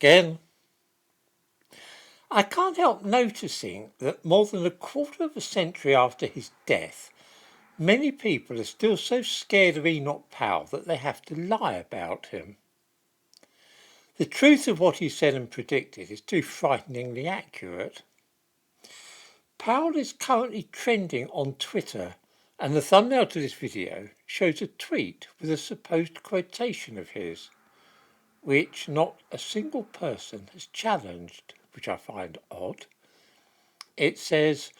again. I can't help noticing that more than a quarter of a century after his death, many people are still so scared of Enoch Powell that they have to lie about him. The truth of what he said and predicted is too frighteningly accurate. Powell is currently trending on Twitter, and the thumbnail to this video shows a tweet with a supposed quotation of his, which not a single person has challenged, which I find odd. It says,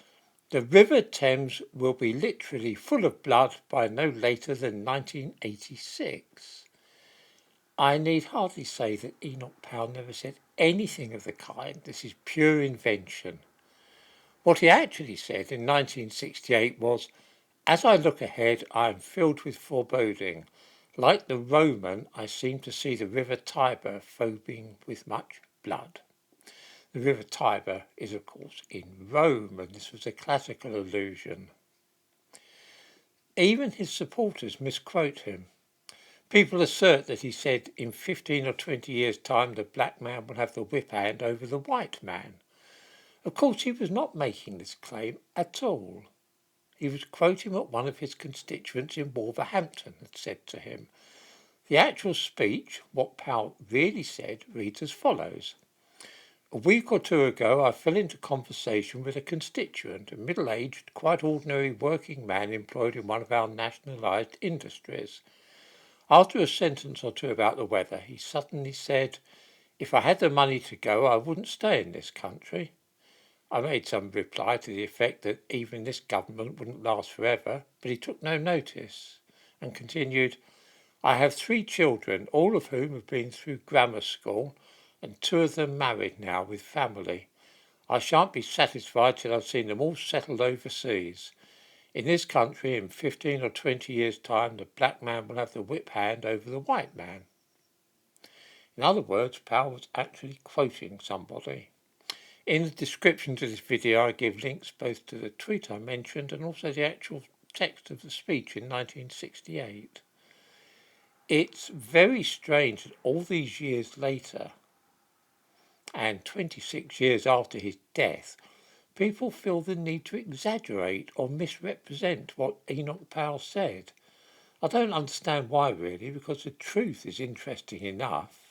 "The River Thames will be literally full of blood by no later than 1986. I need hardly say that Enoch Powell never said anything of the kind. This is pure invention. What he actually said in 1968 was, "As I look ahead, I am filled with foreboding. Like the Roman, I seem to see the river Tiber foaming with much blood." The river Tiber is, of course, in Rome, and this was a classical allusion. Even his supporters misquote him. People assert that he said in 15 or 20 years' time the black man will have the whip hand over the white man. Of course, he was not making this claim at all. He was quoting what one of his constituents in Wolverhampton had said to him. The actual speech, what Powell really said, reads as follows. "A week or two ago I fell into conversation with a constituent, a middle-aged, quite ordinary working man employed in one of our nationalised industries. After a sentence or two about the weather, he suddenly said, 'If I had the money to go, I wouldn't stay in this country.' I made some reply to the effect that even this government wouldn't last forever, but he took no notice and continued, 'I have 3 children, all of whom have been through grammar school, and 2 of them married now with family. I shan't be satisfied till I've seen them all settled overseas. In this country, in 15 or 20 years' time, the black man will have the whip hand over the white man.'" In other words, Powell was actually quoting somebody. In the description to this video, I give links both to the tweet I mentioned and also the actual text of the speech in 1968. It's very strange that all these years later, and 26 years after his death, people feel the need to exaggerate or misrepresent what Enoch Powell said. I don't understand why, really, because the truth is interesting enough.